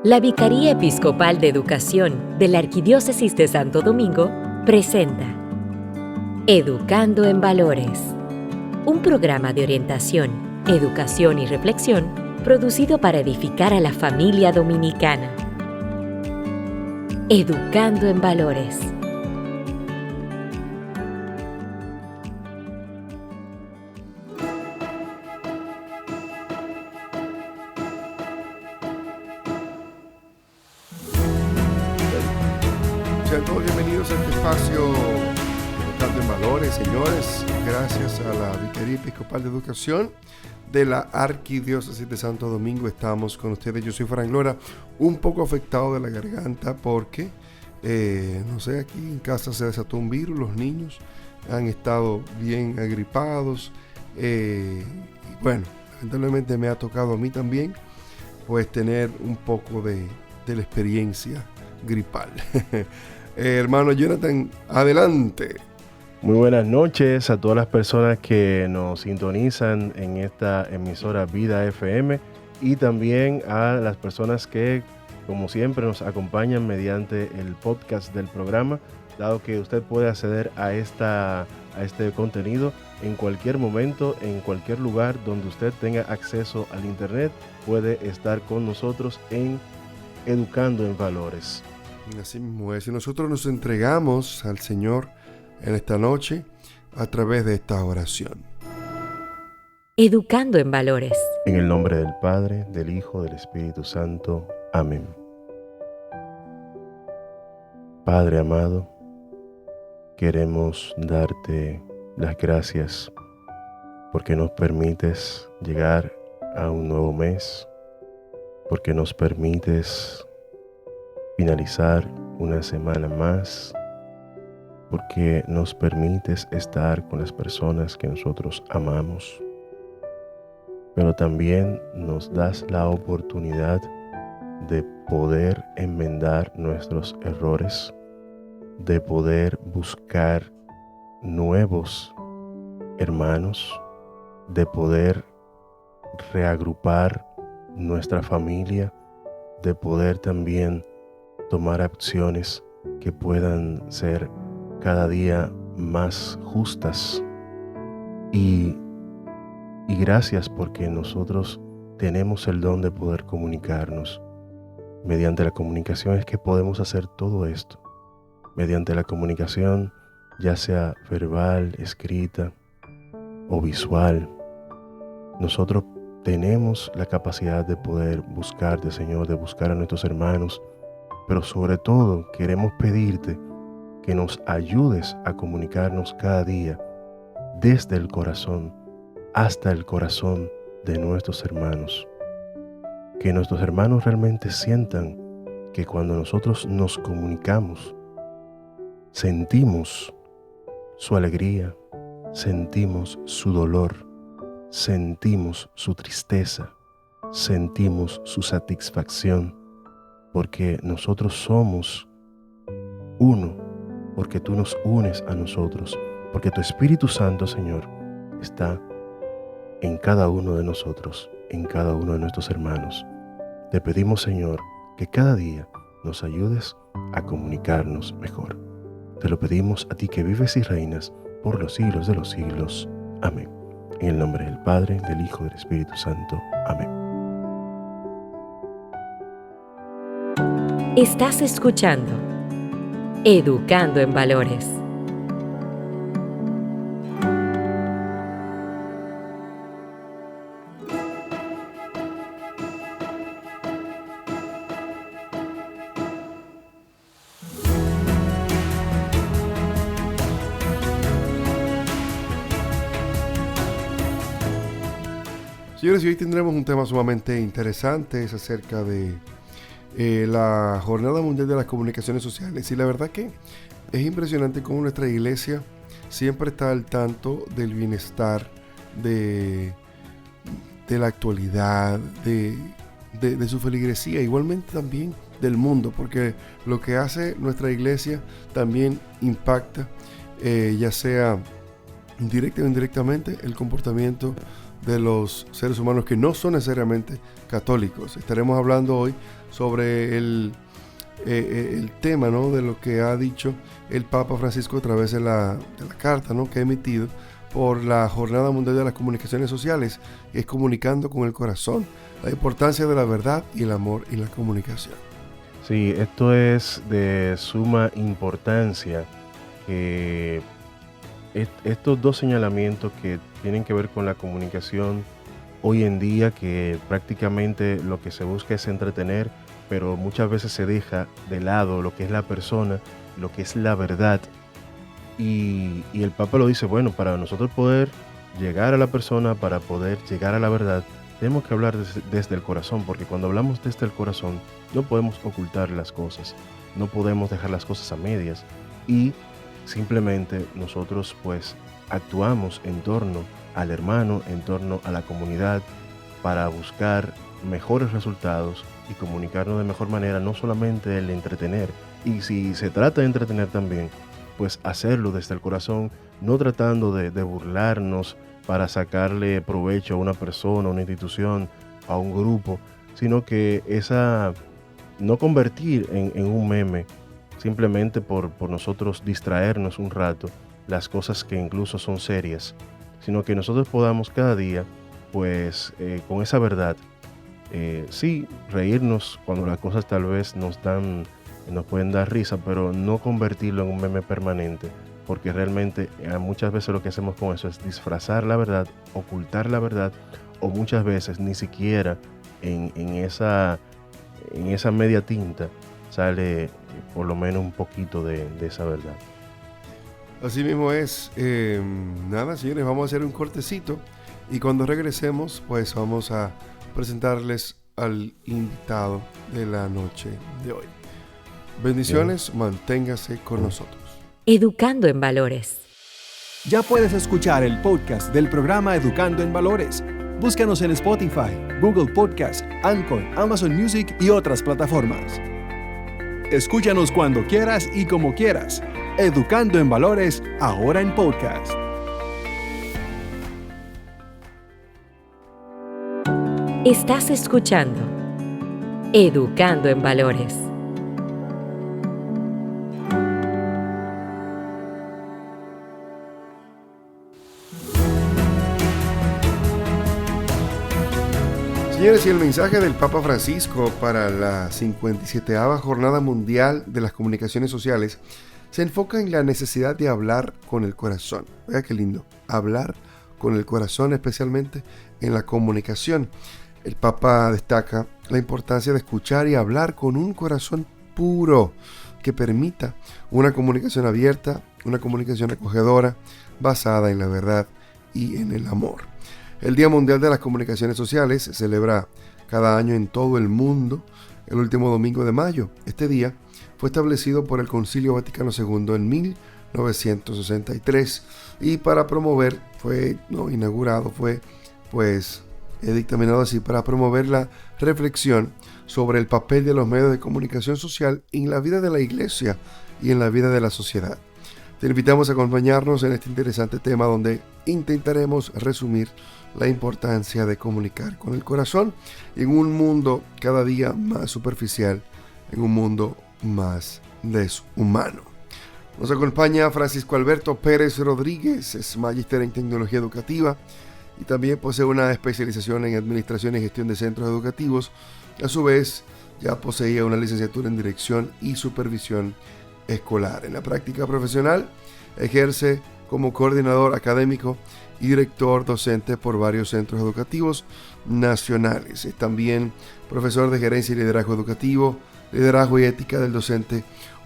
La Vicaría Episcopal de Educación de la Arquidiócesis de Santo Domingo presenta Educando en Valores, un programa de orientación, educación y reflexión producido para edificar a la familia dominicana. Educando en Valores. Sean todos bienvenidos a este espacio Educando en Valores, señores. Gracias a la Vicaría Episcopal de Educación de la Arquidiócesis de Santo Domingo estamos con ustedes. Yo soy Fran Lora, un poco afectado de la garganta porque, no sé, aquí en casa se desató un virus, los niños han estado bien agripados. Y bueno, lamentablemente me ha tocado a mí también, pues tener un poco de la experiencia gripal. Hermano Jonathan, adelante. Muy buenas noches a todas las personas que nos sintonizan en esta emisora Vida FM y también a las personas que, como siempre, nos acompañan mediante el podcast del programa, dado que usted puede acceder a este contenido en cualquier momento, en cualquier lugar donde usted tenga acceso al internet, puede estar con nosotros en Educando en Valores. Así mismo es, y nosotros nos entregamos al Señor en esta noche a través de esta oración. Educando en Valores. En el nombre del Padre, del Hijo, del Espíritu Santo. Amén. Padre amado, queremos darte las gracias porque nos permites llegar a un nuevo mes, porque nos permites finalizar una semana más, porque nos permites estar con las personas que nosotros amamos, pero también nos das la oportunidad de poder enmendar nuestros errores, de poder buscar nuevos hermanos, de poder reagrupar nuestra familia, de poder también tomar acciones que puedan ser cada día más justas. Y gracias porque nosotros tenemos el don de poder comunicarnos. Mediante la comunicación es que podemos hacer todo esto. Mediante la comunicación, ya sea verbal, escrita o visual, nosotros tenemos la capacidad de poder buscarte, Señor, de buscar a nuestros hermanos. Pero sobre todo queremos pedirte que nos ayudes a comunicarnos cada día desde el corazón hasta el corazón de nuestros hermanos. Que nuestros hermanos realmente sientan que cuando nosotros nos comunicamos, sentimos su alegría, sentimos su dolor, sentimos su tristeza, sentimos su satisfacción. Porque nosotros somos uno, porque tú nos unes a nosotros, porque tu Espíritu Santo, Señor, está en cada uno de nosotros, en cada uno de nuestros hermanos. Te pedimos, Señor, que cada día nos ayudes a comunicarnos mejor. Te lo pedimos a ti que vives y reinas por los siglos de los siglos. Amén. En el nombre del Padre, del Hijo y del Espíritu Santo. Amén. Estás escuchando Educando en Valores. Señores, y hoy tendremos un tema sumamente interesante, es acerca de la Jornada Mundial de las Comunicaciones Sociales. Y la verdad que es impresionante cómo nuestra iglesia siempre está al tanto del bienestar, de la actualidad, de su feligresía, igualmente también del mundo, porque lo que hace nuestra iglesia también impacta, ya sea directa o indirectamente, el comportamiento de los seres humanos que no son necesariamente católicos. Estaremos hablando hoy sobre el tema, ¿no?, de lo que ha dicho el Papa Francisco a través de la carta, ¿no?, que ha emitido por la Jornada Mundial de las Comunicaciones Sociales, que es comunicando con el corazón, la importancia de la verdad y el amor en la comunicación. Sí, esto es de suma importancia, que estos dos señalamientos que tienen que ver con la comunicación hoy en día, que prácticamente lo que se busca es entretener, pero muchas veces se deja de lado lo que es la persona, lo que es la verdad. Y el Papa lo dice, bueno, para nosotros poder llegar a la persona, para poder llegar a la verdad, tenemos que hablar desde el corazón, porque cuando hablamos desde el corazón no podemos ocultar las cosas, no podemos dejar las cosas a medias, y simplemente nosotros pues actuamos en torno al hermano, en torno a la comunidad, para buscar mejores resultados y comunicarnos de mejor manera, no solamente el entretener, y si se trata de entretener también, pues hacerlo desde el corazón, no tratando de burlarnos para sacarle provecho a una persona, a una institución, a un grupo, sino que no convertir en un meme simplemente por nosotros distraernos un rato las cosas que incluso son serias, sino que nosotros podamos cada día, pues con esa verdad, sí, reírnos cuando las cosas tal vez nos pueden dar risa, pero no convertirlo en un meme permanente, porque realmente muchas veces lo que hacemos con eso es disfrazar la verdad, ocultar la verdad, o muchas veces ni siquiera en esa media tinta sale por lo menos un poquito de esa verdad. Así mismo es. Nada, señores, vamos a hacer un cortecito y cuando regresemos, pues vamos a presentarles al invitado de la noche de hoy. Bendiciones, manténgase con nosotros. Educando en Valores. Ya puedes escuchar el podcast del programa Educando en Valores. Búscanos en Spotify, Google Podcast, Anchor, Amazon Music y otras plataformas. Escúchanos cuando quieras y como quieras. Educando en Valores, ahora en podcast. Estás escuchando Educando en Valores. Señores, y el mensaje del Papa Francisco para la 57ª Jornada Mundial de las Comunicaciones Sociales se enfoca en la necesidad de hablar con el corazón. Vea qué lindo, hablar con el corazón, especialmente en la comunicación. El Papa destaca la importancia de escuchar y hablar con un corazón puro que permita una comunicación abierta, una comunicación acogedora, basada en la verdad y en el amor. El Día Mundial de las Comunicaciones Sociales se celebra cada año en todo el mundo el último domingo de mayo. Este día fue establecido por el Concilio Vaticano II en 1963 y para promover, dictaminado así, para promover la reflexión sobre el papel de los medios de comunicación social en la vida de la Iglesia y en la vida de la sociedad. Te invitamos a acompañarnos en este interesante tema donde intentaremos resumir la importancia de comunicar con el corazón en un mundo cada día más superficial, en un mundo más deshumano. Nos acompaña Francisco Alberto Pérez Rodríguez, es magíster en tecnología educativa y también posee una especialización en administración y gestión de centros educativos. A su vez, ya poseía una licenciatura en dirección y supervisión escolar. En la práctica profesional, ejerce como coordinador académico y director docente por varios centros educativos nacionales. Es también profesor de gerencia y liderazgo educativo, liderazgo y ética del docente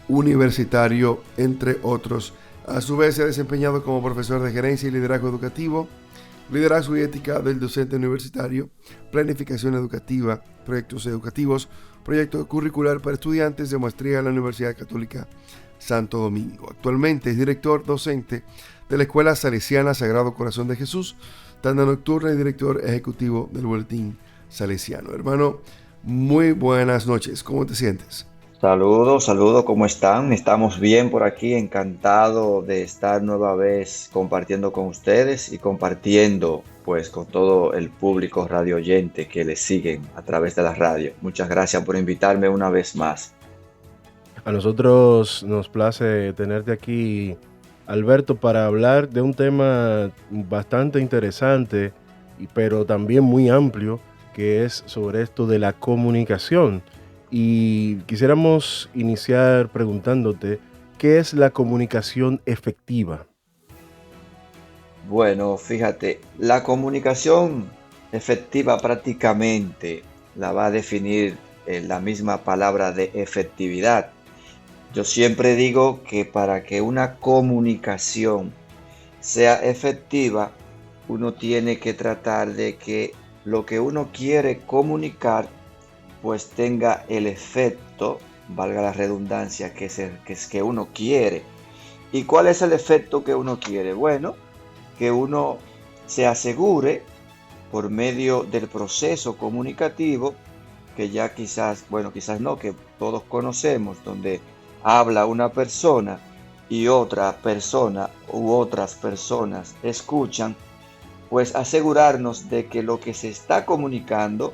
universitario, entre otros. A su vez se ha desempeñado como profesor de gerencia y liderazgo educativo, liderazgo y ética del docente universitario, planificación educativa, proyectos educativos, proyecto curricular para estudiantes de maestría en la Universidad Católica Santo Domingo. Actualmente es director docente de la Escuela Salesiana Sagrado Corazón de Jesús, tanda nocturna y director ejecutivo del Boletín Salesiano. Hermano, muy buenas noches. ¿Cómo te sientes? Saludos, saludos, ¿cómo están? Estamos bien por aquí, encantado de estar nueva vez compartiendo con ustedes y compartiendo pues con todo el público radio oyente que les siguen a través de la radio. Muchas gracias por invitarme una vez más. A nosotros nos place tenerte aquí, Alberto, para hablar de un tema bastante interesante, pero también muy amplio, que es sobre esto de la comunicación. Y quisiéramos iniciar preguntándote, ¿qué es la comunicación efectiva? Bueno, fíjate, la comunicación efectiva prácticamente la va a definir la misma palabra de efectividad. Yo siempre digo que para que una comunicación sea efectiva, uno tiene que tratar de que lo que uno quiere comunicar pues tenga el efecto, valga la redundancia, que uno quiere. ¿Y cuál es el efecto que uno quiere? Bueno, que uno se asegure por medio del proceso comunicativo, que ya quizás, bueno, quizás no, que todos conocemos, donde habla una persona y otra persona u otras personas escuchan, pues asegurarnos de que lo que se está comunicando,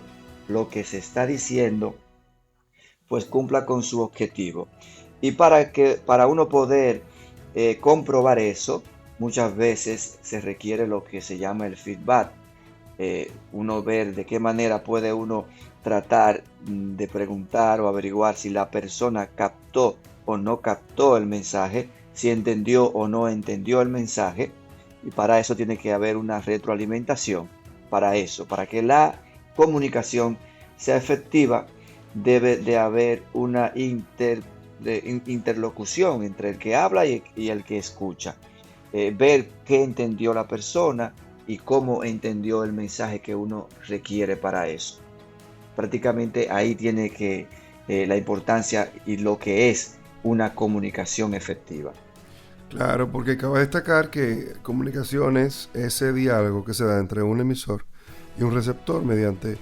lo que se está diciendo, pues cumpla con su objetivo. Y para uno poder comprobar eso, muchas veces se requiere lo que se llama el feedback. Uno ver de qué manera puede uno tratar de preguntar o averiguar si la persona captó o no captó el mensaje, si entendió o no entendió el mensaje. Y para eso tiene que haber una retroalimentación. Para eso, para que la comunicación sea efectiva, debe de haber una interlocución entre el que habla y el que escucha. Ver qué entendió la persona y cómo entendió el mensaje que uno requiere para eso. Prácticamente ahí tiene que la importancia y lo que es una comunicación efectiva. Claro, porque cabe destacar que comunicación es ese diálogo que se da entre un emisor y un receptor mediante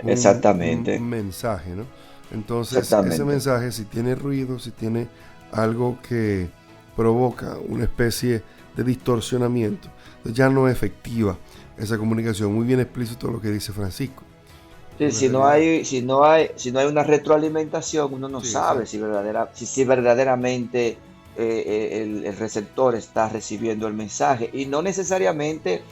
Exactamente. un mensaje, ¿no? Entonces, ese mensaje, si tiene ruido, si tiene algo que provoca una especie de distorsionamiento, ya no es efectiva esa comunicación. Muy bien explícito lo que dice Francisco. Sí, si no hay una retroalimentación, uno no sabe si verdaderamente el receptor está recibiendo el mensaje, y no necesariamente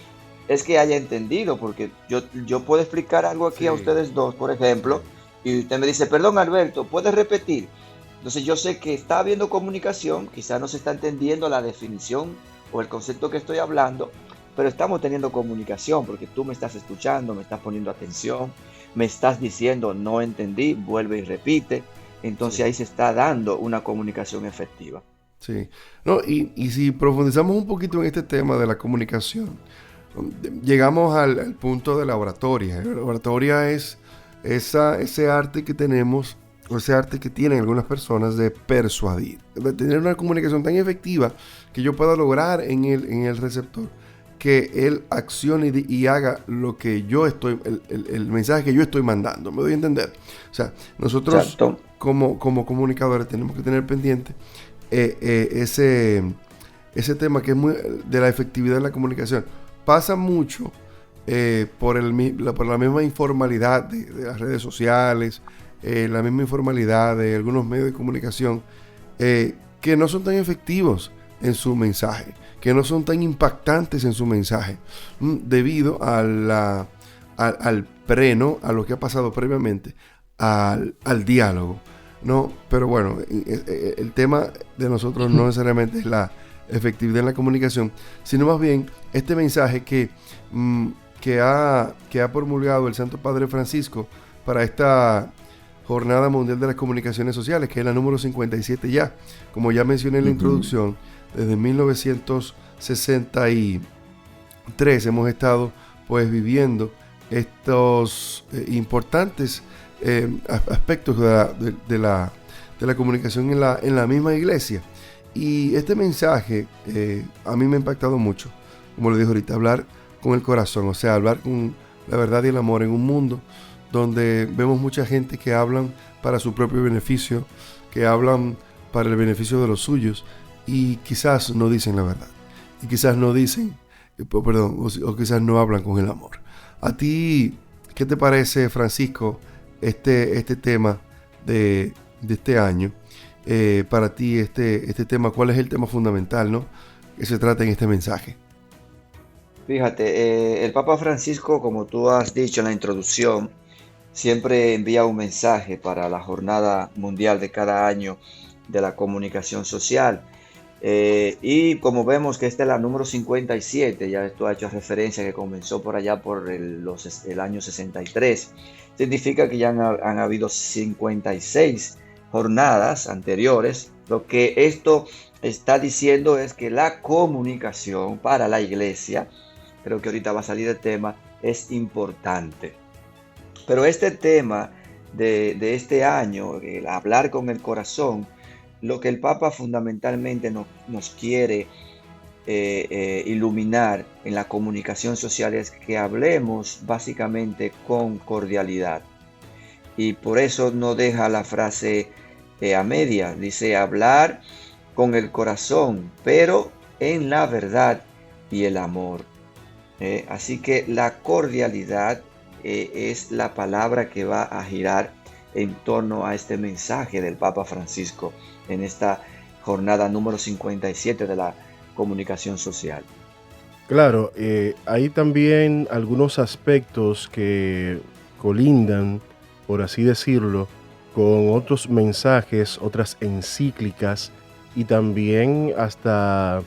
es que haya entendido, porque yo puedo explicar algo aquí a ustedes dos, por ejemplo, y usted me dice, perdón Alberto, ¿puedes repetir? Entonces yo sé que está habiendo comunicación, quizás no se está entendiendo la definición o el concepto que estoy hablando, pero estamos teniendo comunicación porque tú me estás escuchando, me estás poniendo atención, me estás diciendo no entendí, vuelve y repite. Entonces ahí se está dando una comunicación efectiva. Sí, no, y si profundizamos un poquito en este tema de la comunicación, llegamos al punto de la oratoria. La oratoria es ese arte que tenemos, o ese arte que tienen algunas personas de persuadir, de tener una comunicación tan efectiva que yo pueda lograr en el receptor que él accione y haga lo que yo estoy, el mensaje que yo estoy mandando. ¿Me doy a entender? O sea, nosotros como comunicadores tenemos que tener pendiente ese tema que es muy de la efectividad de la comunicación. Pasa mucho por la misma informalidad de las redes sociales, la misma informalidad de algunos medios de comunicación que no son tan efectivos en su mensaje, que no son tan impactantes en su mensaje, debido al preno, a lo que ha pasado previamente, al diálogo, ¿no? Pero bueno, el tema de nosotros no necesariamente es la efectividad en la comunicación, sino más bien este mensaje que ha promulgado el Santo Padre Francisco para esta Jornada Mundial de las Comunicaciones Sociales, que es la número 57 ya. Como ya mencioné en la introducción, desde 1963 hemos estado pues viviendo estos importantes aspectos de la comunicación en la misma iglesia. Y este mensaje a mí me ha impactado mucho, como lo dijo ahorita, hablar con el corazón, o sea, hablar con la verdad y el amor en un mundo donde vemos mucha gente que hablan para su propio beneficio, que hablan para el beneficio de los suyos y quizás no dicen la verdad. Y quizás no dicen, o quizás no hablan con el amor. ¿A ti qué te parece, Francisco, este tema de este año? Para ti este tema, ¿cuál es el tema fundamental, ¿no?, que se trata en este mensaje? Fíjate, el Papa Francisco, como tú has dicho en la introducción, siempre envía un mensaje para la jornada mundial de cada año de la comunicación social. Y como vemos que esta es la número 57, ya esto ha hecho referencia que comenzó por allá por el año 63, significa que ya han habido 56 jornadas anteriores. Lo que esto está diciendo es que la comunicación para la iglesia, creo que ahorita va a salir el tema, es importante. Pero este tema de este año, el hablar con el corazón, lo que el Papa fundamentalmente nos quiere iluminar en la comunicación social es que hablemos básicamente con cordialidad. Y por eso no deja la frase a media, dice hablar con el corazón, pero en la verdad y el amor. Así que la cordialidad es la palabra que va a girar en torno a este mensaje del Papa Francisco en esta jornada número 57 de la comunicación social. Claro, hay también algunos aspectos que colindan, por así decirlo, con otros mensajes, otras encíclicas y también hasta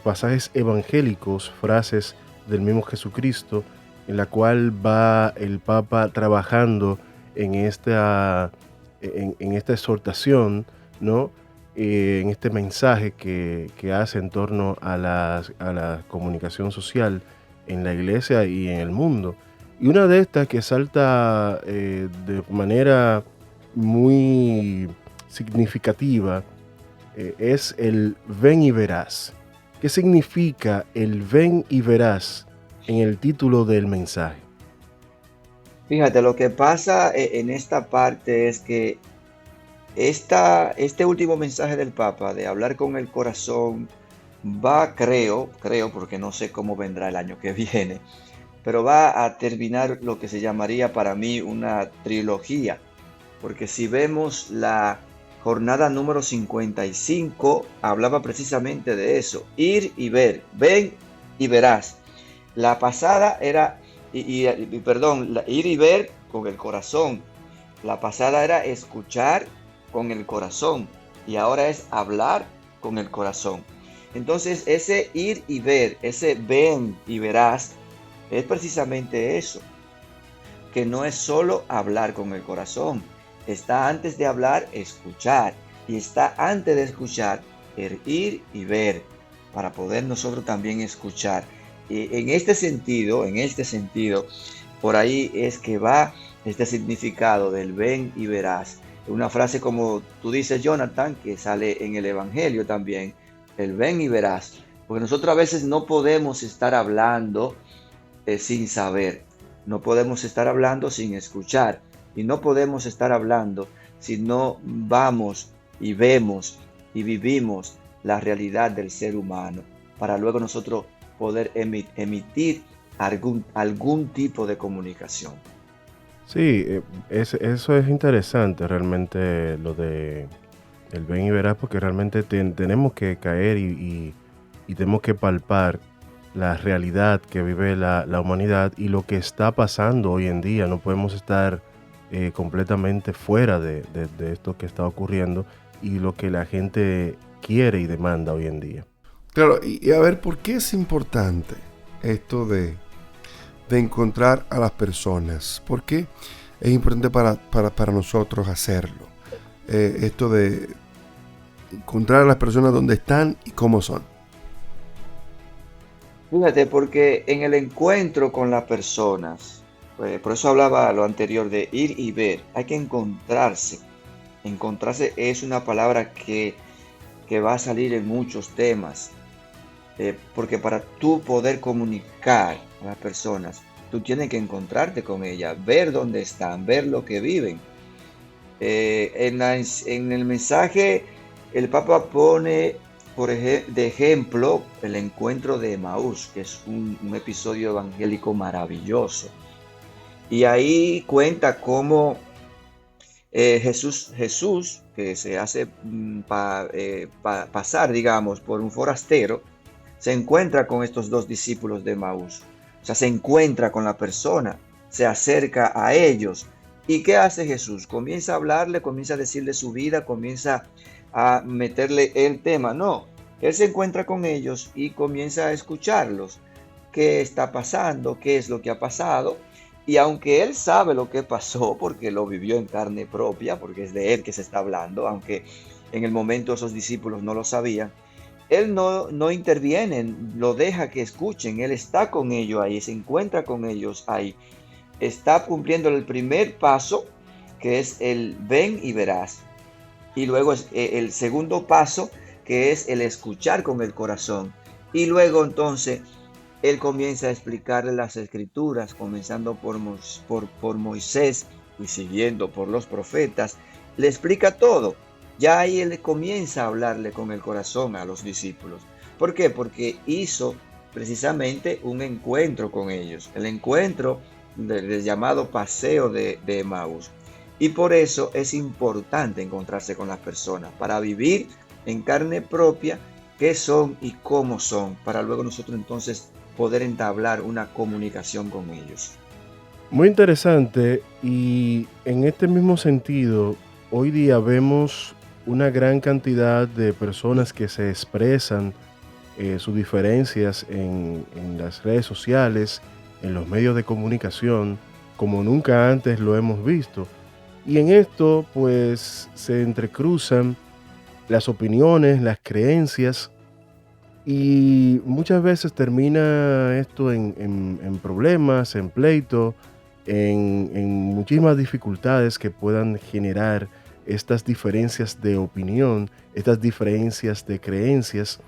pasajes evangélicos, frases del mismo Jesucristo, en la cual va el Papa trabajando en esta exhortación, ¿no? En este mensaje que hace en torno a la comunicación social en la iglesia y en el mundo. Y una de estas que salta de manera muy significativa es el ven y verás. ¿Qué significa el ven y verás en el título del mensaje? Fíjate, lo que pasa en esta parte es que este último mensaje del Papa de hablar con el corazón va, creo, porque no sé cómo vendrá el año que viene, pero va a terminar lo que se llamaría para mí una trilogía, porque si vemos la jornada número 55, hablaba precisamente de eso, ir y ver, ven y verás. La pasada era, ir y ver con el corazón. La pasada era escuchar con el corazón y ahora es hablar con el corazón. Entonces ese ir y ver, ese ven y verás, es precisamente eso, que no es solo hablar con el corazón, está antes de hablar escuchar y está antes de escuchar el ir y ver para poder nosotros también escuchar. Y en este sentido, por ahí es que va este significado del ven y verás. Una frase como tú dices, Jonathan, que sale en el Evangelio también, el ven y verás. Porque nosotros a veces no podemos estar hablando sin saber, no podemos estar hablando sin escuchar y no podemos estar hablando si no vamos y vemos y vivimos la realidad del ser humano para luego nosotros poder emitir algún tipo de comunicación. Sí, eso es interesante realmente lo de el ven y verás, porque realmente tenemos que caer y tenemos que palpar la realidad que vive la humanidad y lo que está pasando hoy en día. No podemos estar completamente fuera de esto que está ocurriendo y lo que la gente quiere y demanda hoy en día. Claro, y a ver, ¿por qué es importante esto de encontrar a las personas? ¿Por qué es importante para nosotros hacerlo? Esto de encontrar a las personas donde están y cómo son. Fíjate, porque en el encuentro con las personas, por eso hablaba lo anterior de ir y ver, hay que encontrarse. Encontrarse es una palabra que va a salir en muchos temas. Porque para tú poder comunicar a las personas, tú tienes que encontrarte con ellas, ver dónde están, ver lo que viven. En el mensaje, el Papa pone de ejemplo el encuentro de Emaús, que es un episodio evangélico maravilloso. Y ahí cuenta cómo Jesús, que se hace pasar, digamos, por un forastero, se encuentra con estos dos discípulos de Emaús. O sea, se encuentra con la persona, se acerca a ellos. ¿Y qué hace Jesús? Comienza a hablarle, comienza a decirle su vida, comienza a meterle el tema. No, él se encuentra con ellos y comienza a escucharlos. ¿Qué está pasando? ¿Qué es lo que ha pasado? Y aunque él sabe lo que pasó, porque lo vivió en carne propia, porque es de él que se está hablando, aunque en el momento esos discípulos no lo sabían, él no interviene, lo deja que escuchen, él está con ellos ahí, se encuentra con ellos ahí, está cumpliendo el primer paso, que es el ven y verás, y luego es el segundo paso, que es el escuchar con el corazón, y luego entonces él comienza a explicarle las escrituras, comenzando por Moisés y siguiendo por los profetas, le explica todo. Ya ahí él comienza a hablarle con el corazón a los discípulos. ¿Por qué? Porque hizo precisamente un encuentro con ellos, el encuentro del llamado paseo de Emaús. Y por eso es importante encontrarse con las personas, para vivir en carne propia qué son y cómo son, para luego nosotros entonces poder entablar una comunicación con ellos. Muy interesante, y en este mismo sentido, hoy día vemos una gran cantidad de personas que se expresan sus diferencias en las redes sociales, en los medios de comunicación, como nunca antes lo hemos visto. Y en esto, pues, se entrecruzan las opiniones, las creencias, y muchas veces termina esto en problemas, en pleito, en muchísimas dificultades que puedan generar estas diferencias de opinión, estas diferencias de creencias.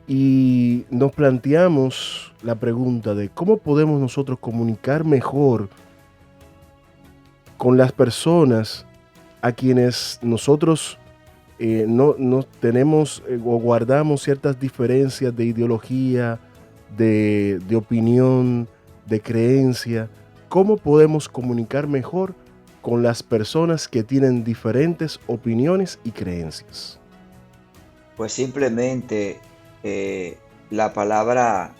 Y nos planteamos la pregunta de cómo podemos nosotros comunicar mejor con las personas a quienes nosotros no tenemos o guardamos ciertas diferencias de ideología, de opinión, de creencia. ¿Cómo podemos comunicar mejor con las personas que tienen diferentes opiniones y creencias? Pues simplemente la palabra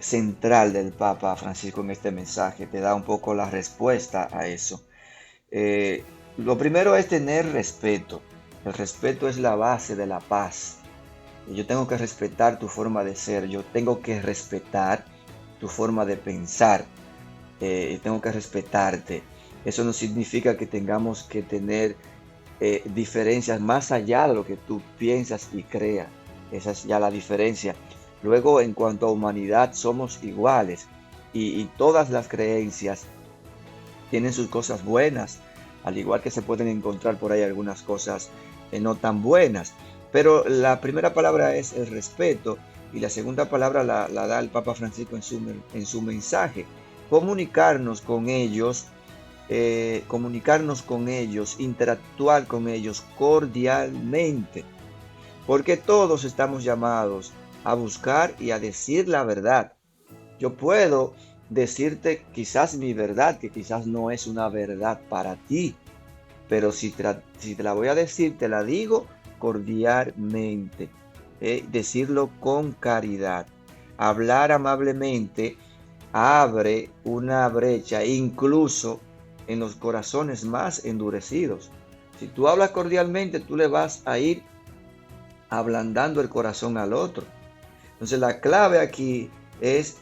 central del Papa Francisco en este mensaje te da un poco la respuesta a eso. Lo primero es tener respeto. El respeto es la base de la paz. Yo tengo que respetar tu forma de ser, yo tengo que respetar tu forma de pensar, tengo que respetarte. Eso no significa que tengamos que tener diferencias más allá de lo que tú piensas y creas. Esa es ya la diferencia. Luego, en cuanto a humanidad, somos iguales y todas las creencias tienen sus cosas buenas, al igual que se pueden encontrar por ahí algunas cosas no tan buenas. Pero la primera palabra es el respeto y la segunda palabra la da el Papa Francisco en su mensaje. Comunicarnos con ellos, interactuar con ellos cordialmente, porque todos estamos llamados a buscar y a decir la verdad. Yo puedo decirte quizás mi verdad, que quizás no es una verdad para ti, pero si te la voy a decir, te la digo cordialmente, decirlo con caridad. Hablar amablemente abre una brecha incluso en los corazones más endurecidos. Si tú hablas cordialmente, tú le vas a ir ablandando el corazón al otro. Entonces la clave aquí es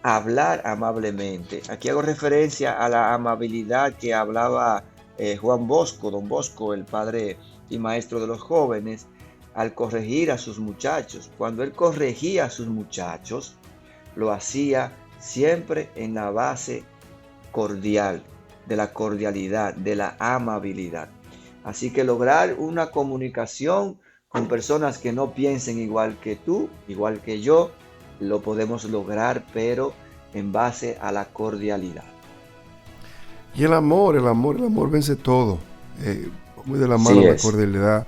hablar amablemente. Aquí hago referencia a la amabilidad que hablaba Don Bosco, el padre y maestro de los jóvenes, al corregir a sus muchachos. Cuando él corregía a sus muchachos, lo hacía siempre en la base cordial, de la cordialidad, de la amabilidad. Así que lograr una comunicación con personas que no piensen igual que tú, igual que yo, lo podemos lograr, pero en base a la cordialidad. Y el amor vence todo. muy de la Sí mano la es. cordialidad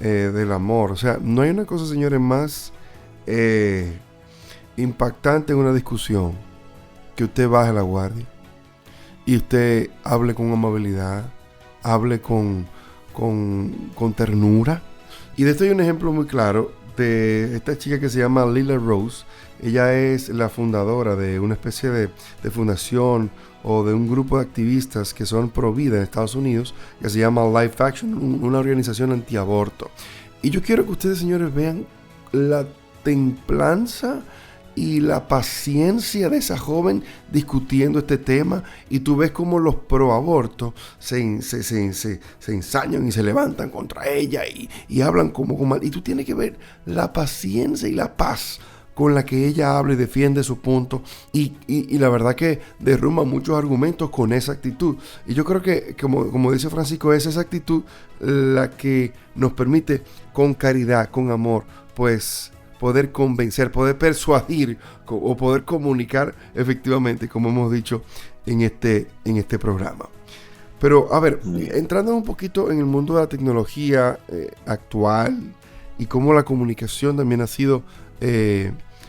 del amor. O sea, no hay una cosa, señores, más impactante en una discusión que usted baje la guardia y usted hable con amabilidad, hable con ternura. Y de esto hay un ejemplo muy claro de esta chica que se llama Lila Rose. Ella es la fundadora de una especie de fundación o de un grupo de activistas que son pro vida en Estados Unidos, que se llama Life Action, una organización antiaborto. Y yo quiero que ustedes, señores, vean la templanza y la paciencia de esa joven discutiendo este tema, y tú ves como los pro aborto se ensañan y se levantan contra ella y hablan como mal. Y tú tienes que ver la paciencia y la paz con la que ella habla y defiende su punto, y la verdad que derrumba muchos argumentos con esa actitud. Y yo creo que, como dice Francisco, es esa actitud la que nos permite, con caridad, con amor, pues poder convencer, poder persuadir o poder comunicar efectivamente, como hemos dicho en este programa. Pero, a ver, entrando un poquito en el mundo de la tecnología actual y cómo la comunicación también ha sido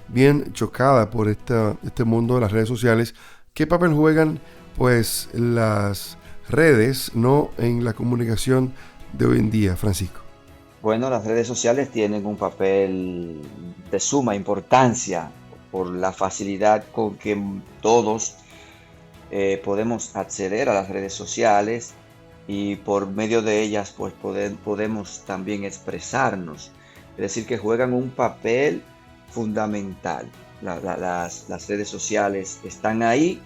bien chocada por este mundo de las redes sociales, ¿qué papel juegan pues las redes, ¿no?, en la comunicación de hoy en día, Francisco? Bueno, las redes sociales tienen un papel de suma importancia por la facilidad con que todos podemos acceder a las redes sociales, y por medio de ellas pues podemos también expresarnos. Es decir, que juegan un papel fundamental. Las redes sociales están ahí,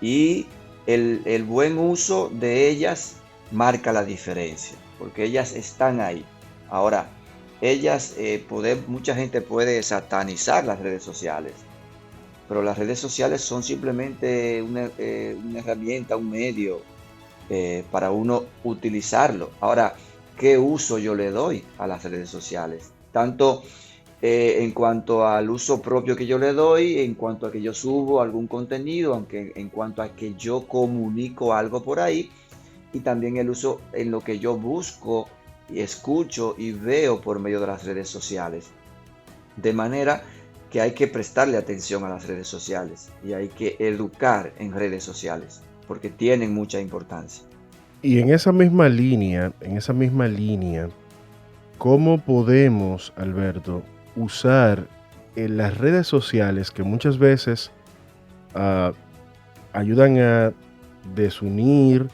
y el buen uso de ellas marca la diferencia, porque ellas están ahí. Ahora, mucha gente puede satanizar las redes sociales, pero las redes sociales son simplemente una herramienta, un medio para uno utilizarlo. Ahora, ¿qué uso yo le doy a las redes sociales? Tanto en cuanto al uso propio que yo le doy, en cuanto a que yo subo algún contenido, aunque en cuanto a que yo comunico algo por ahí, y también el uso en lo que yo busco y escucho y veo por medio de las redes sociales. De manera que hay que prestarle atención a las redes sociales y hay que educar en redes sociales, porque tienen mucha importancia. Y en esa misma línea, ¿cómo podemos, Alberto, usar las redes sociales, que muchas veces ayudan a desunir,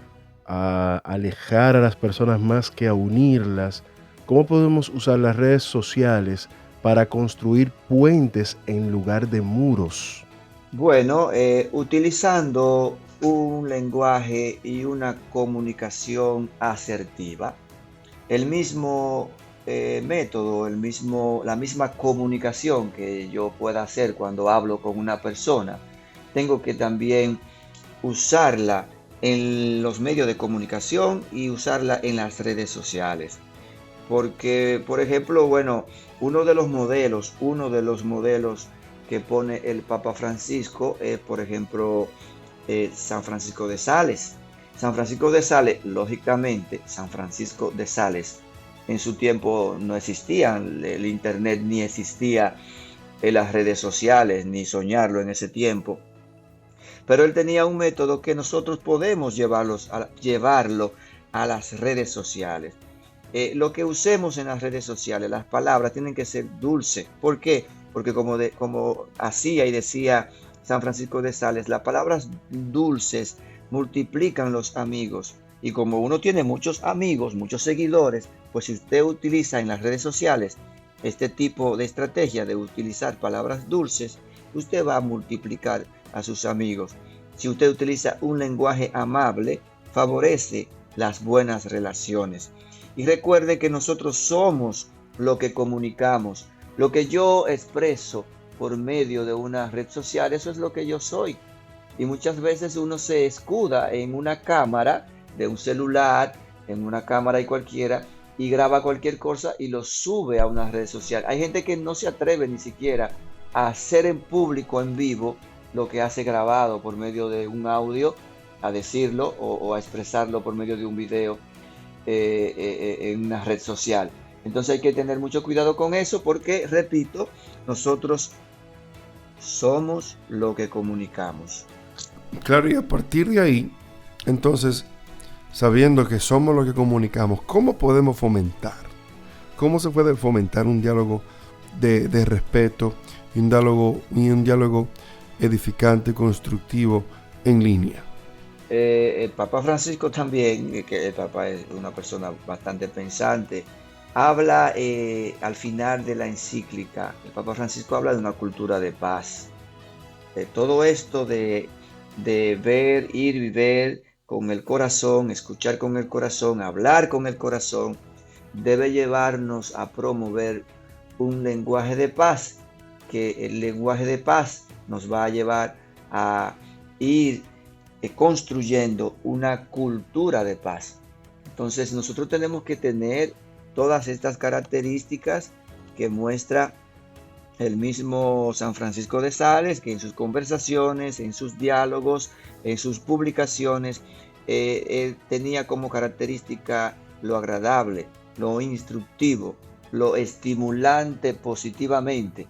a alejar a las personas más que a unirlas? ¿Cómo podemos usar las redes sociales para construir puentes en lugar de muros? Bueno, utilizando un lenguaje y una comunicación asertiva, el mismo método, la misma comunicación que yo pueda hacer cuando hablo con una persona, tengo que también usarla en los medios de comunicación y usarla en las redes sociales. Porque, por ejemplo, bueno, uno de los modelos que pone el Papa Francisco es, por ejemplo, San Francisco de Sales. San Francisco de Sales, lógicamente, San Francisco de Sales, en su tiempo no existía el internet, ni existía en las redes sociales, ni soñarlo en ese tiempo. Pero él tenía un método que nosotros podemos llevarlo a las redes sociales. Lo que usemos en las redes sociales, las palabras tienen que ser dulces. ¿Por qué? Porque como hacía y decía San Francisco de Sales, las palabras dulces multiplican los amigos. Y como uno tiene muchos amigos, muchos seguidores, pues si usted utiliza en las redes sociales este tipo de estrategia de utilizar palabras dulces, usted va a multiplicar a sus amigos. Si usted utiliza un lenguaje amable, favorece las buenas relaciones. Y recuerde que nosotros somos lo que comunicamos. Lo que yo expreso por medio de una red social, eso es lo que yo soy. Y muchas veces uno se escuda en una cámara de un celular, en una cámara y cualquiera, y graba cualquier cosa y lo sube a una red social. Hay gente que no se atreve ni siquiera a hacer en público, en vivo, lo que hace grabado por medio de un audio, a decirlo o a expresarlo por medio de un video. en una red social. Entonces hay que tener mucho cuidado con eso porque, repito, nosotros somos lo que comunicamos. Claro, y a partir de ahí, entonces, sabiendo que somos lo que comunicamos, ¿cómo podemos fomentar? ¿Cómo se puede fomentar un diálogo de respeto y un diálogo edificante, constructivo en línea? El Papa Francisco también, que el Papa es una persona bastante pensante, habla al final de la encíclica, el Papa Francisco habla de una cultura de paz. Todo esto de ver, ir y ver con el corazón, escuchar con el corazón, hablar con el corazón, debe llevarnos a promover un lenguaje de paz, que el lenguaje de paz nos va a llevar a ir construyendo una cultura de paz. Entonces nosotros tenemos que tener todas estas características que muestra el mismo San Francisco de Sales, que en sus conversaciones, en sus diálogos, en sus publicaciones, él tenía como característica lo agradable, lo instructivo, lo estimulante positivamente.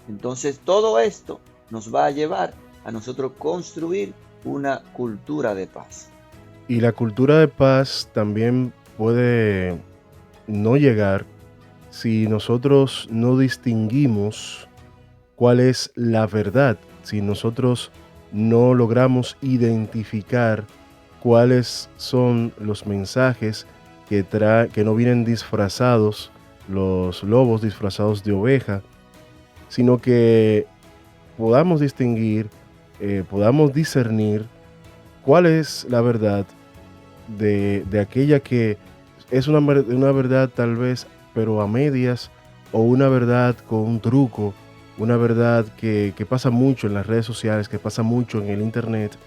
Entonces todo esto nos va a llevar a nosotros construir una cultura de paz. Y la cultura de paz también puede no llegar si nosotros no distinguimos cuál es la verdad, si nosotros no logramos identificar cuáles son los mensajes que no vienen disfrazados, los lobos disfrazados de oveja, sino que podamos distinguir, podamos discernir cuál es la verdad de aquella que es una verdad tal vez, pero a medias, o una verdad con un truco, una verdad que pasa mucho en las redes sociales, que pasa mucho en el internet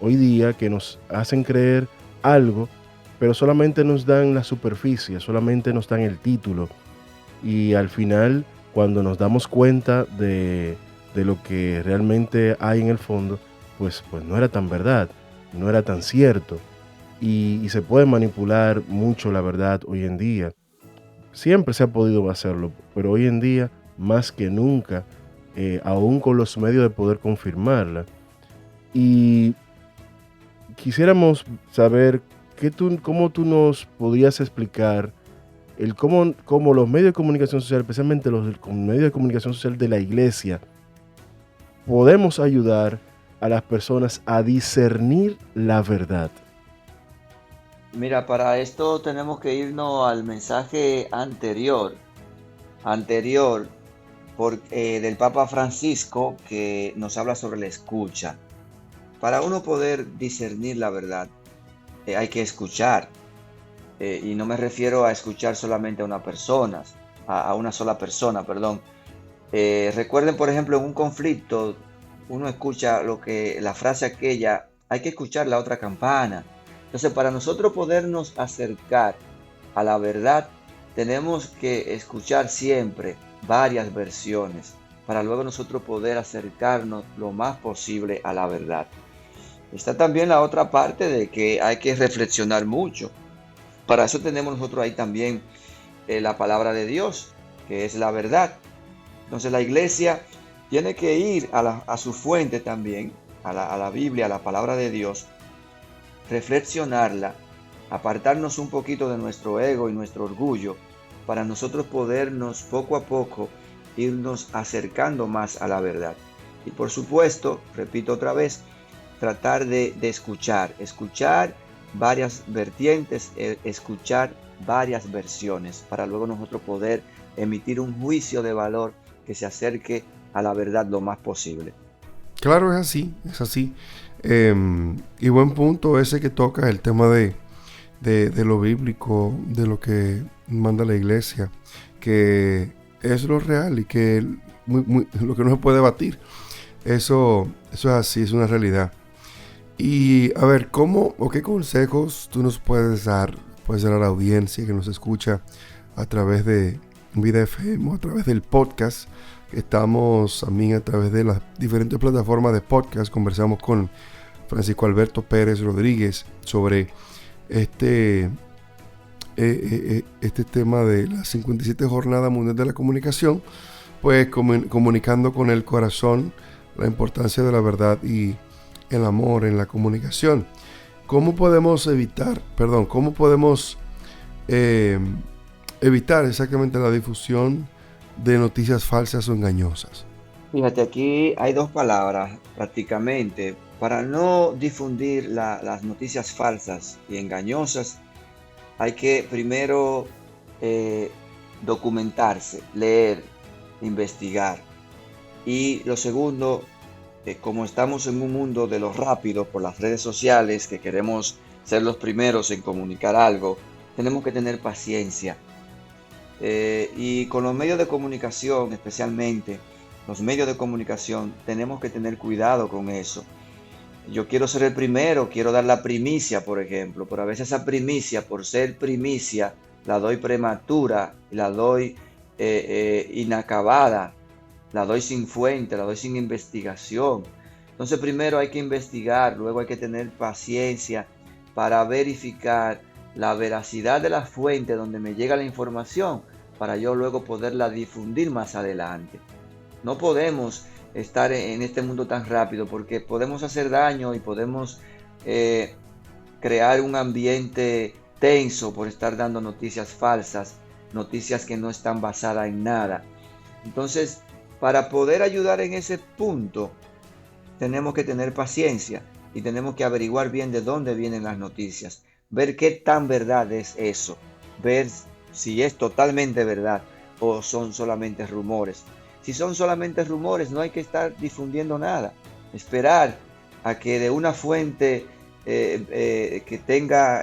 hoy día, que nos hacen creer algo, pero solamente nos dan la superficie, solamente nos dan el título, y al final, cuando nos damos cuenta de lo que realmente hay en el fondo, pues no era tan verdad, no era tan cierto, y se puede manipular mucho la verdad hoy en día. Siempre se ha podido hacerlo, pero hoy en día más que nunca, aún con los medios de poder confirmarla. Y quisiéramos saber cómo tú nos podrías explicar cómo los medios de comunicación social, especialmente los medios de comunicación social de la iglesia, podemos ayudar a las personas a discernir la verdad. Mira, para esto tenemos que irnos al mensaje anterior del Papa Francisco, que nos habla sobre la escucha. Para uno poder discernir la verdad, hay que escuchar. Y no me refiero a escuchar solamente a una persona, recuerden, por ejemplo, en un conflicto, uno escucha la frase aquella, hay que escuchar la otra campana. Entonces, para nosotros podernos acercar a la verdad, tenemos que escuchar siempre varias versiones, para luego nosotros poder acercarnos lo más posible a la verdad. Está también la otra parte de que hay que reflexionar mucho. Para eso tenemos nosotros ahí también la palabra de Dios, que es la verdad. Entonces la iglesia tiene que ir a su fuente también, a la Biblia, a la palabra de Dios, reflexionarla, apartarnos un poquito de nuestro ego y nuestro orgullo, para nosotros podernos poco a poco irnos acercando más a la verdad. Y por supuesto, repito otra vez, tratar de escuchar varias vertientes, escuchar varias versiones, para luego nosotros poder emitir un juicio de valor que se acerque a la verdad lo más posible. Claro, es así. Y buen punto ese que toca el tema de lo bíblico, de lo que manda la iglesia, que es lo real y que lo que no se puede debatir. Eso es así, es una realidad. Y a ver, ¿cómo o qué consejos tú nos puedes dar a la audiencia que nos escucha a través de Vida FM o a través del podcast? Estamos también a través de las diferentes plataformas de podcast. Conversamos con Francisco Alberto Pérez Rodríguez sobre este este tema de la 57 Jornada Mundial de la Comunicación, pues comunicando con el corazón la importancia de la verdad y el amor en la comunicación. ¿Cómo podemos evitar exactamente la difusión de noticias falsas o engañosas? Fíjate, aquí hay dos palabras prácticamente. Para no difundir las noticias falsas y engañosas, hay que primero documentarse, leer, investigar. Y lo segundo, como estamos en un mundo de lo rápido por las redes sociales, que queremos ser los primeros en comunicar algo, tenemos que tener paciencia. Y con los medios de comunicación, especialmente los medios de comunicación, tenemos que tener cuidado con eso. Yo quiero ser el primero, quiero dar la primicia, por ejemplo, pero a veces esa primicia, por ser primicia, la doy prematura, la doy inacabada, la doy sin fuente, la doy sin investigación. Entonces primero hay que investigar, luego hay que tener paciencia para verificar la veracidad de la fuente donde me llega la información, para yo luego poderla difundir más adelante. No podemos estar en este mundo tan rápido, porque podemos hacer daño y podemos crear un ambiente tenso por estar dando noticias falsas, noticias que no están basadas en nada. Entonces, para poder ayudar en ese punto, tenemos que tener paciencia y tenemos que averiguar bien de dónde vienen las noticias, ver qué tan verdad es eso, ver si es totalmente verdad o son solamente rumores. Si son solamente rumores, no hay que estar difundiendo nada. Esperar a que de una fuente que tenga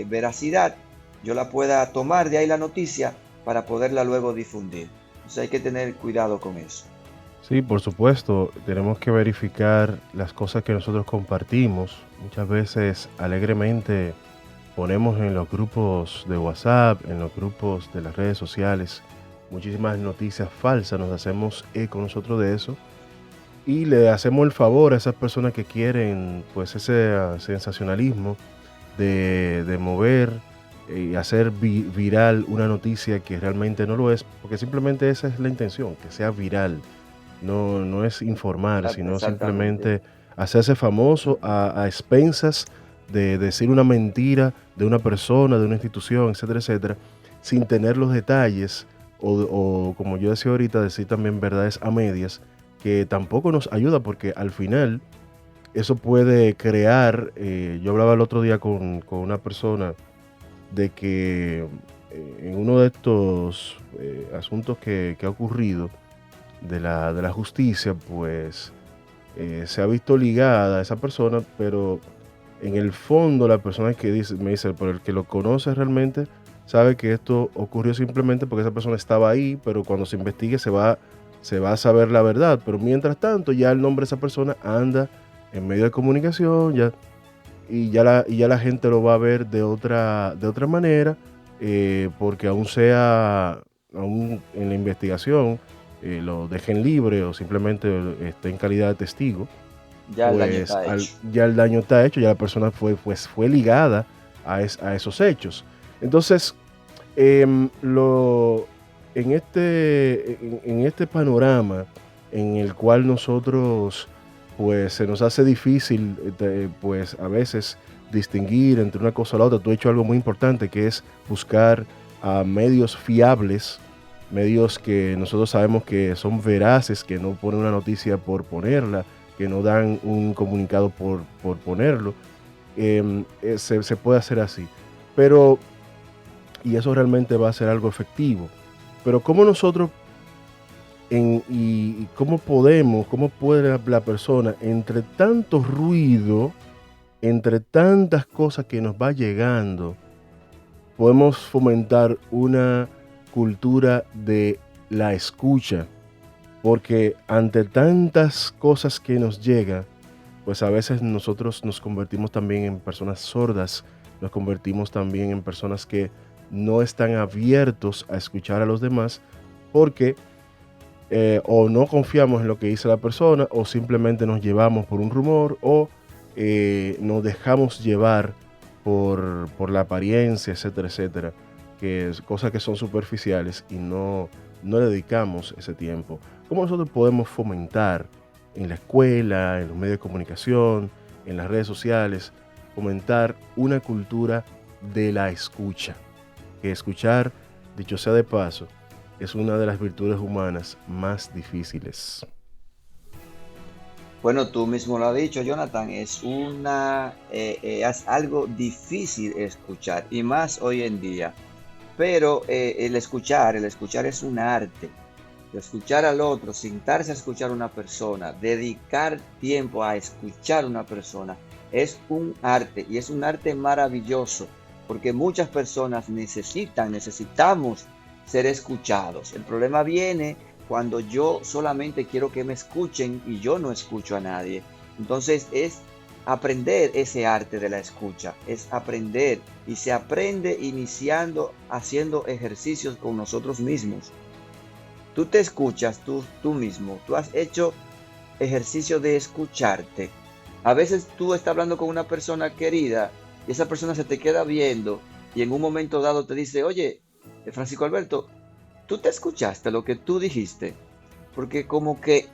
veracidad, yo la pueda tomar de ahí la noticia para poderla luego difundir. Entonces hay que tener cuidado con eso. Sí, por supuesto, tenemos que verificar las cosas que nosotros compartimos. Muchas veces alegremente ponemos en los grupos de WhatsApp, en los grupos de las redes sociales, muchísimas noticias falsas, nos hacemos eco nosotros de eso y le hacemos el favor a esas personas que quieren pues ese sensacionalismo de mover y hacer viral una noticia que realmente no lo es, porque simplemente esa es la intención, que sea viral. No es informar, sino simplemente hacerse famoso a expensas de decir una mentira de una persona, de una institución, etcétera, etcétera, sin tener los detalles o como yo decía ahorita, decir también verdades a medias, que tampoco nos ayuda, porque al final eso puede crear, yo hablaba el otro día con una persona de que en uno de estos asuntos que ha ocurrido de la justicia, pues se ha visto ligada a esa persona, pero en el fondo la persona que me dice, por el que lo conoce realmente, sabe que esto ocurrió simplemente porque esa persona estaba ahí, pero cuando se investigue se va a saber la verdad. Pero mientras tanto ya el nombre de esa persona anda en medio de comunicación y ya la gente lo va a ver de otra manera, porque aún en la investigación lo dejen libre o simplemente esté en calidad de testigo, ya el pues daño está hecho. Ya el daño está hecho, ya la persona fue ligada a esos hechos. Entonces, en este panorama en el cual nosotros, pues se nos hace difícil, pues a veces distinguir entre una cosa o la otra, tú has hecho algo muy importante, que es buscar medios fiables, medios que nosotros sabemos que son veraces, que no ponen una noticia por ponerla, que no dan un comunicado por ponerlo. Se puede hacer así, y eso realmente va a ser algo efectivo. Pero ¿cómo nosotros y cómo puede la persona, entre tanto ruido, entre tantas cosas que nos va llegando, podemos fomentar una cultura de la escucha? Porque ante tantas cosas que nos llegan, pues a veces nosotros nos convertimos también en personas sordas, nos convertimos también en personas que no están abiertos a escuchar a los demás, porque o no confiamos en lo que dice la persona, o simplemente nos llevamos por un rumor, o nos dejamos llevar por la apariencia, etcétera, etcétera. cosas que son superficiales y no le dedicamos ese tiempo. ¿Cómo nosotros podemos fomentar en la escuela, en los medios de comunicación, en las redes sociales, fomentar una cultura de la escucha? Que escuchar, dicho sea de paso, es una de las virtudes humanas más difíciles. Bueno, tú mismo lo has dicho, Jonathan, es algo difícil escuchar, y más hoy en día. Pero el escuchar es un arte. Escuchar al otro, sentarse a escuchar a una persona, dedicar tiempo a escuchar a una persona, es un arte, y es un arte maravilloso, porque muchas personas necesitamos ser escuchados. El problema viene cuando yo solamente quiero que me escuchen y yo no escucho a nadie. Entonces es aprender ese arte de la escucha, es aprender, y se aprende haciendo ejercicios con nosotros mismos. Tú te escuchas tú mismo, tú has hecho ejercicio de escucharte. A veces tú estás hablando con una persona querida y esa persona se te queda viendo y en un momento dado te dice: oye, Francisco Alberto, tú te escuchaste lo que tú dijiste, porque como que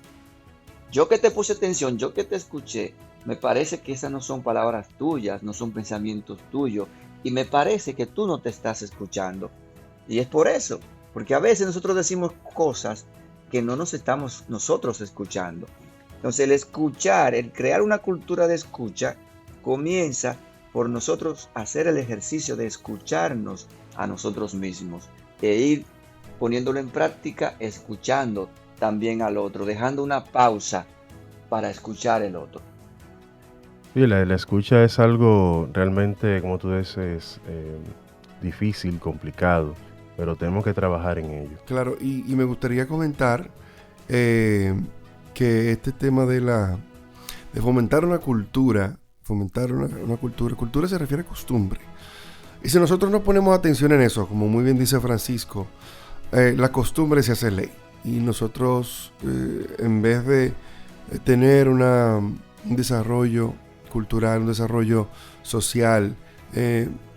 yo que te puse atención, yo que te escuché, me parece que esas no son palabras tuyas, no son pensamientos tuyos, y me parece que tú no te estás escuchando. Y es por eso, porque a veces nosotros decimos cosas que no nos estamos nosotros escuchando. Entonces el escuchar, el crear una cultura de escucha, comienza por nosotros hacer el ejercicio de escucharnos a nosotros mismos e ir poniéndolo en práctica, escuchando también al otro, dejando una pausa para escuchar el otro. Sí, la escucha es algo realmente, como tú dices, difícil, complicado, pero tenemos que trabajar en ello. Claro, y me gustaría comentar que este tema de fomentar una cultura, cultura se refiere a costumbre. Y si nosotros no ponemos atención en eso, como muy bien dice Francisco, la costumbre se hace ley. Y nosotros, en vez de tener un desarrollo cultural, un desarrollo social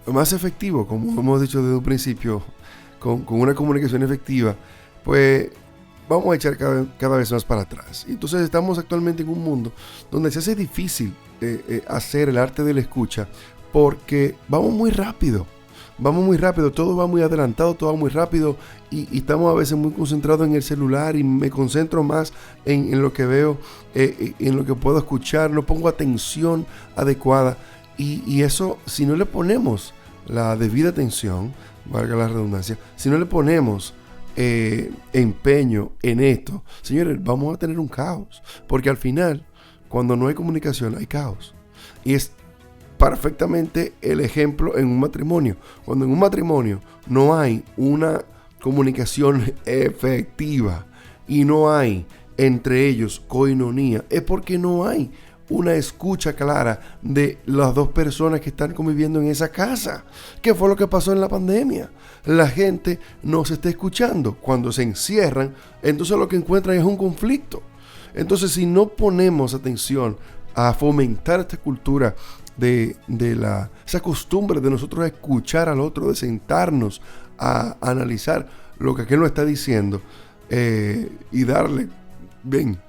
más efectivo, como hemos dicho desde un principio, con una comunicación efectiva, pues vamos a echar cada vez más para atrás. Entonces estamos actualmente en un mundo donde se hace difícil hacer el arte de la escucha, porque vamos muy rápido, todo va muy adelantado, todo va muy rápido, y estamos a veces muy concentrados en el celular, y me concentro más en lo que veo, en lo que puedo escuchar, no pongo atención adecuada, y eso, si no le ponemos la debida atención, valga la redundancia, si no le ponemos empeño en esto, señores, vamos a tener un caos, porque al final, cuando no hay comunicación, hay caos. Y es perfectamente el ejemplo en un matrimonio. Cuando en un matrimonio no hay una comunicación efectiva y no hay entre ellos coinonía, es porque no hay una escucha clara de las dos personas que están conviviendo en esa casa. ¿Qué fue lo que pasó en la pandemia? La gente no se está escuchando. Cuando se encierran, entonces lo que encuentran es un conflicto. Entonces, si no ponemos atención a fomentar esta cultura de esa costumbre de nosotros escuchar al otro, de sentarnos a analizar lo que aquel nos está diciendo, y darle, bien,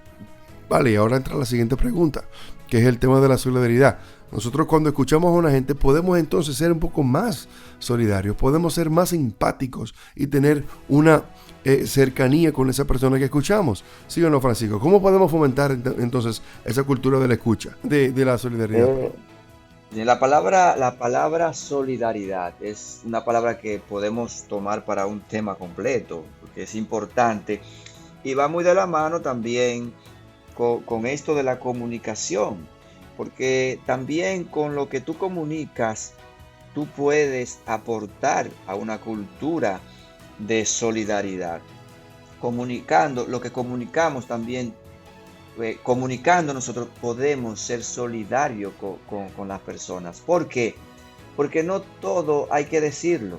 vale, y ahora entra la siguiente pregunta, que es el tema de la solidaridad. Nosotros, cuando escuchamos a una gente, podemos entonces ser un poco más solidarios, podemos ser más empáticos y tener una cercanía con esa persona que escuchamos. ¿Sí o no, Francisco? ¿Cómo podemos fomentar entonces esa cultura de la escucha, de la solidaridad? La palabra solidaridad es una palabra que podemos tomar para un tema completo, porque es importante y va muy de la mano también con esto de la comunicación, porque también con lo que tú comunicas, tú puedes aportar a una cultura de solidaridad. Comunicando, lo que comunicamos también, comunicando nosotros podemos ser solidarios con las personas. ¿Por qué? Porque no todo hay que decirlo.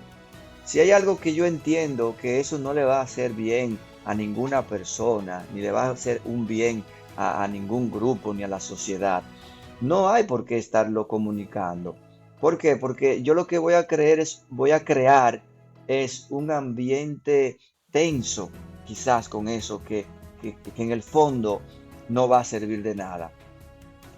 Si hay algo que yo entiendo que eso no le va a hacer bien a ninguna persona, ni le va a hacer un bien a ningún grupo, ni a la sociedad, no hay por qué estarlo comunicando. ¿Por qué? Porque yo lo que voy a crear es un ambiente tenso, quizás con eso, que en el fondo no va a servir de nada.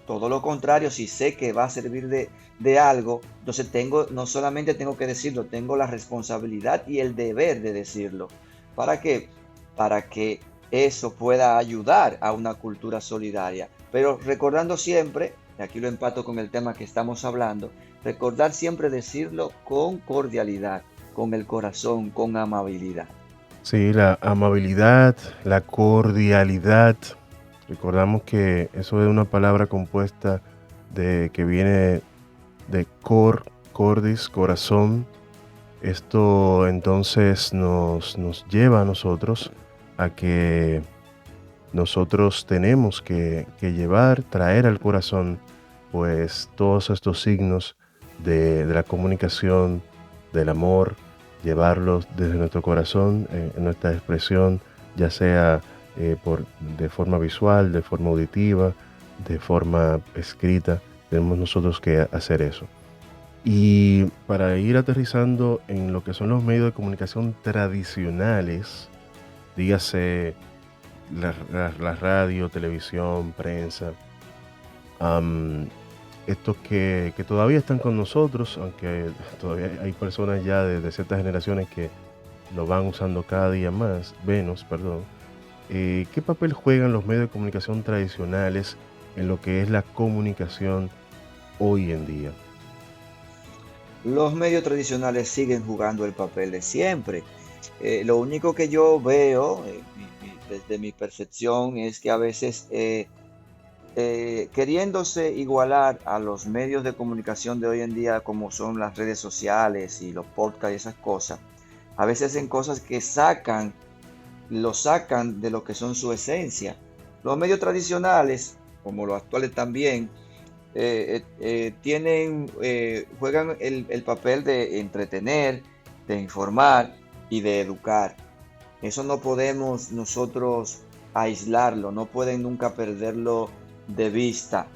Todo lo contrario, si sé que va a servir de algo, entonces no solamente tengo que decirlo, tengo la responsabilidad y el deber de decirlo. ¿Para qué? Para que eso pueda ayudar a una cultura solidaria. Pero recordando siempre, y aquí lo empato con el tema que estamos hablando, recordar siempre decirlo con cordialidad, con el corazón, con amabilidad. Sí, la amabilidad, la cordialidad. Recordamos que eso es una palabra compuesta que viene de cordis, corazón. Esto entonces nos lleva a nosotros a que nosotros tenemos que traer al corazón, pues todos estos signos de la comunicación, del amor, llevarlos desde nuestro corazón, en nuestra expresión, ya sea de forma visual, de forma auditiva, de forma escrita. Tenemos nosotros que hacer eso. Y para ir aterrizando en lo que son los medios de comunicación tradicionales, dígase la radio, televisión, prensa, estos que todavía están con nosotros, aunque todavía hay personas ya de ciertas generaciones que lo van usando cada día menos. ¿Qué papel juegan los medios de comunicación tradicionales en lo que es la comunicación hoy en día? Los medios tradicionales siguen jugando el papel de siempre. Lo único que yo veo, desde mi percepción, es que a veces queriéndose igualar a los medios de comunicación de hoy en día, como son las redes sociales y los podcasts y esas cosas, a veces hacen cosas que lo sacan de lo que son su esencia. Los medios tradicionales, como los actuales también, juegan el papel de entretener, de informar y de educar. Eso no podemos nosotros aislarlo, no pueden nunca perderlo de vista.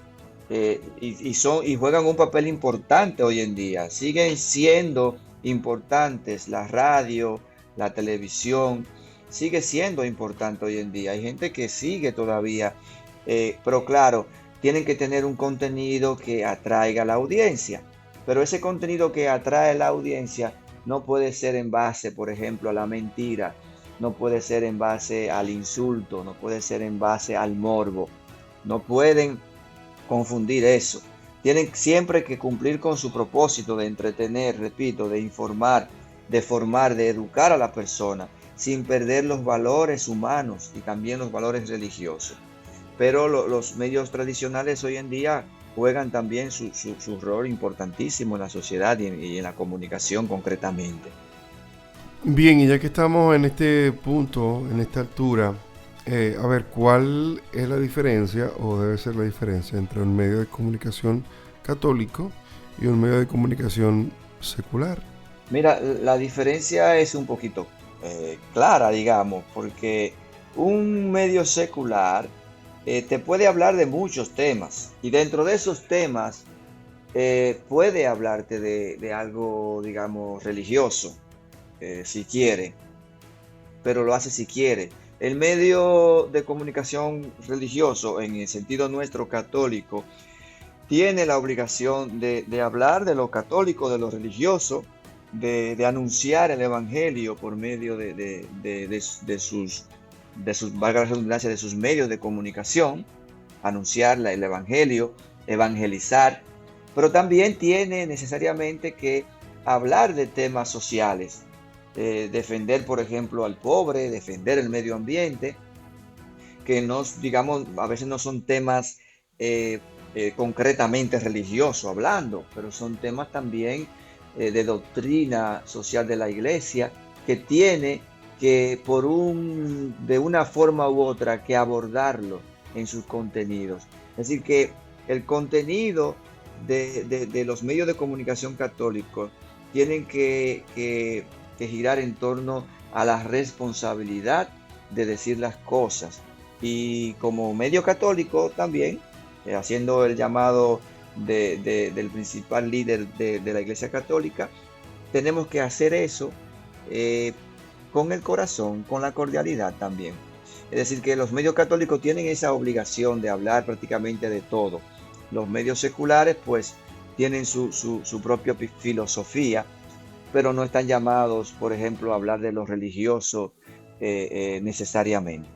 Y juegan un papel importante hoy en día. Siguen siendo importantes la radio, la televisión, sigue siendo importante hoy en día. Hay gente que sigue todavía, pero claro, tienen que tener un contenido que atraiga a la audiencia. Pero ese contenido que atrae a la audiencia no puede ser en base, por ejemplo, a la mentira, no puede ser en base al insulto, no puede ser en base al morbo. No pueden confundir eso. Tienen siempre que cumplir con su propósito de entretener, repito, de informar, de formar, de educar a la persona, sin perder los valores humanos y también los valores religiosos. Pero los medios tradicionales hoy en día juegan también su rol importantísimo en la sociedad y en la comunicación concretamente. Bien, y ya que estamos en este punto, en esta altura, a ver, ¿cuál es la diferencia o debe ser la diferencia entre un medio de comunicación católico y un medio de comunicación secular? Mira, la diferencia es un poquito clara, digamos, porque un medio secular te puede hablar de muchos temas y dentro de esos temas puede hablarte de algo, digamos, religioso, si quiere, pero lo hace si quiere. El medio de comunicación religioso, en el sentido nuestro católico, tiene la obligación de hablar de lo católico, de lo religioso, de anunciar el evangelio por medio de sus, valga la redundancia, de sus medios de comunicación, anunciar el evangelio, evangelizar, pero también tiene necesariamente que hablar de temas sociales, defender, por ejemplo, al pobre, defender el medio ambiente, que digamos, a veces no son temas concretamente religiosos hablando, pero son temas también de doctrina social de la iglesia, que tiene que de una forma u otra que abordarlo en sus contenidos. Es decir, que el contenido de los medios de comunicación católicos tienen que girar en torno a la responsabilidad de decir las cosas. Y como medio católico también, haciendo el llamado del principal líder de la Iglesia Católica, tenemos que hacer eso con el corazón, con la cordialidad también. Es decir, que los medios católicos tienen esa obligación de hablar prácticamente de todo. Los medios seculares pues tienen su propia filosofía, pero no están llamados, por ejemplo, a hablar de lo religioso necesariamente.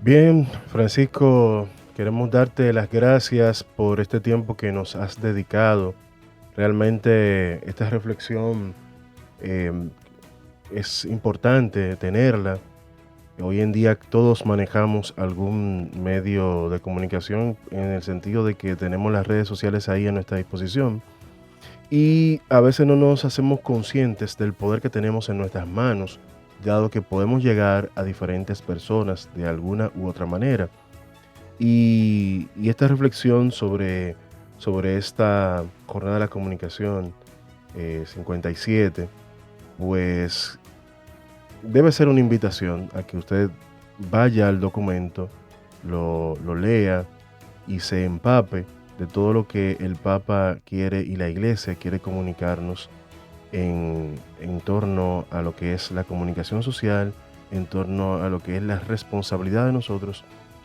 Bien, Francisco, queremos darte las gracias por este tiempo que nos has dedicado. Realmente esta reflexión es importante tenerla. Hoy en día todos manejamos algún medio de comunicación en el sentido de que tenemos las redes sociales ahí a nuestra disposición y a veces no nos hacemos conscientes del poder que tenemos en nuestras manos, dado que podemos llegar a diferentes personas de alguna u otra manera. Y esta reflexión sobre esta jornada de la comunicación 57, pues debe ser una invitación a que usted vaya al documento, lo lea y se empape de todo lo que el Papa quiere y la Iglesia quiere comunicarnos en torno a lo que es la comunicación social, en torno a lo que es la responsabilidad de nosotros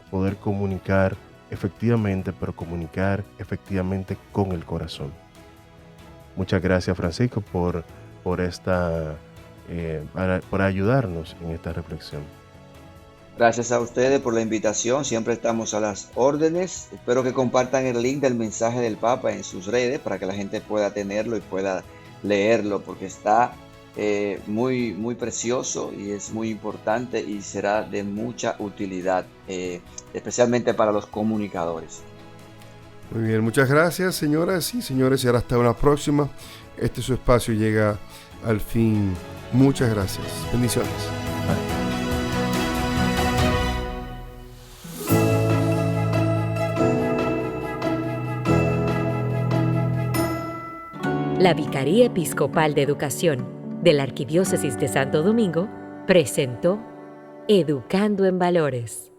poder comunicar efectivamente, pero comunicar efectivamente con el corazón. Muchas gracias, Francisco, por ayudarnos en esta reflexión. Gracias a ustedes por la invitación, siempre estamos a las órdenes. Espero que compartan el link del mensaje del Papa en sus redes para que la gente pueda tenerlo y pueda leerlo, porque está muy, muy precioso y es muy importante y será de mucha utilidad, especialmente para los comunicadores. Muy bien, muchas gracias, señoras y señores, y ahora hasta una próxima. Su espacio llega al fin. Muchas gracias. Bendiciones. La Vicaría Episcopal de Educación de la Arquidiócesis de Santo Domingo presentó Educando en Valores.